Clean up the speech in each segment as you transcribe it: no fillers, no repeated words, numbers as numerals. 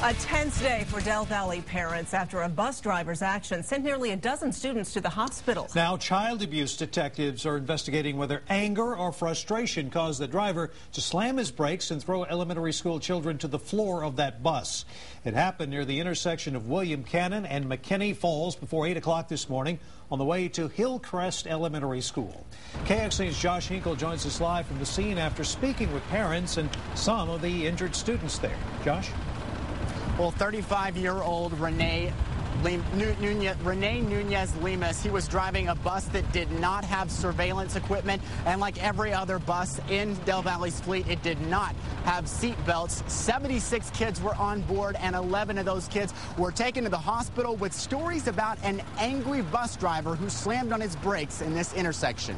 A tense day for Del Valle parents after a bus driver's action sent nearly a dozen students to the hospital. Now, child abuse detectives are investigating whether anger or frustration caused the driver to slam his brakes and throw elementary school children to the floor of that bus. It happened near the intersection of William Cannon and McKinney Falls before 8 o'clock this morning on the way to Hillcrest Elementary School. KXAN's Josh Hinkle joins us live from the scene after speaking with parents and some of the injured students there. Josh? Well, 35-year-old Renee Nunez Lemus, he was driving a bus that did not have surveillance equipment, and like every other bus in Del Valle's fleet, it did not have seat belts. 76 kids were on board, and 11 of those kids were taken to the hospital with stories about an angry bus driver who slammed on his brakes in this intersection.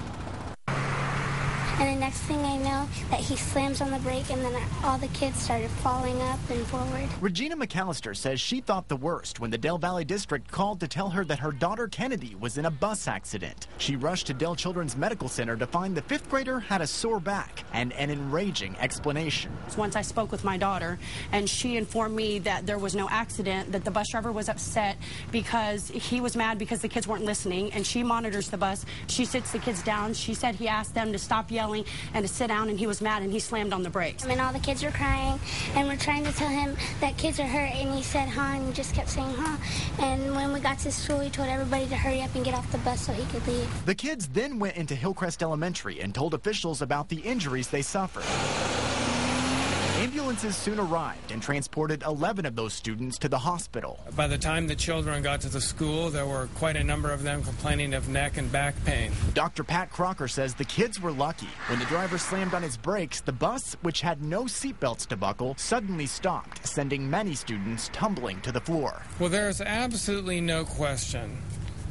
And the next thing I know, that he slams on the brake, and then all the kids started falling up and forward. Regina McAllister says she thought the worst when the Del Valle district called to tell her that her daughter Kennedy was in a bus accident. She rushed to Del Children's Medical Center to find the fifth grader had a sore back and an enraging explanation. Once I spoke with my daughter, and she informed me that there was no accident, that the bus driver was upset because he was mad because the kids weren't listening, and she monitors the bus. She sits the kids down. She said he asked them to stop yelling and to sit down, and he was mad and he slammed on the brakes. And all the kids were crying, and we're trying to tell him that kids are hurt, and he said, huh, and he just kept saying, huh. And when we got to school, he told everybody to hurry up and get off the bus so he could leave. The kids then went into Hillcrest Elementary and told officials about the injuries they suffered. Ambulances soon arrived and transported 11 of those students to the hospital. By the time the children got to the school, there were quite a number of them complaining of neck and back pain. Dr. Pat Crocker says the kids were lucky. When the driver slammed on his brakes, the bus, which had no seatbelts to buckle, suddenly stopped, sending many students tumbling to the floor. Well, there's absolutely no question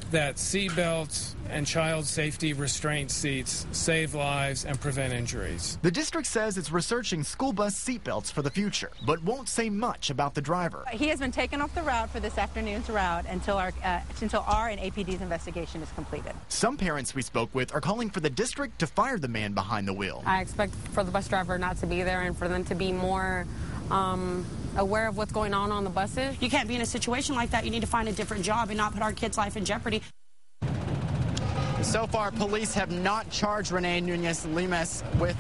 that seatbelts and child safety restraint seats save lives and prevent injuries. The district says it's researching school bus seatbelts for the future, but won't say much about the driver. He has been taken off the route for this afternoon's route until our and APD's investigation is completed. Some parents we spoke with are calling for the district to fire the man behind the wheel. I expect for the bus driver not to be there and for them to be more aware of what's going on the buses. You can't be in a situation like that. You need to find a different job and not put our kids' life in jeopardy. So far, police have not charged Renee Nunez Lemus with,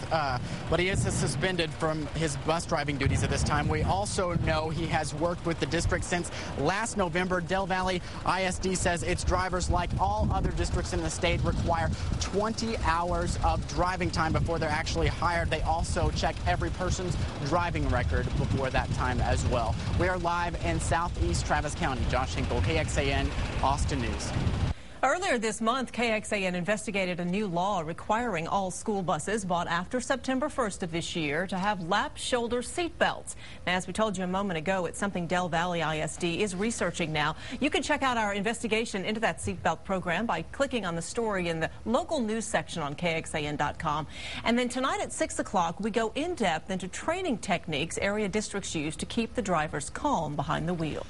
but he is suspended from his bus driving duties at this time. We also know he has worked with the district since last November. Del Valle ISD says its drivers, like all other districts in the state, require 20 hours of driving time before they're actually hired. They also check every person's driving record before that time as well. We are live in southeast Travis County. Josh Hinkle, KXAN, Austin News. Earlier this month, KXAN investigated a new law requiring all school buses bought after September 1st of this year to have lap shoulder seat belts. Now, as we told you a moment ago, it's something Del Valle ISD is researching now. You can check out our investigation into that seatbelt program by clicking on the story in the local news section on KXAN.com. And then tonight at 6 o'clock, we go in depth into training techniques area districts use to keep the drivers calm behind the wheel.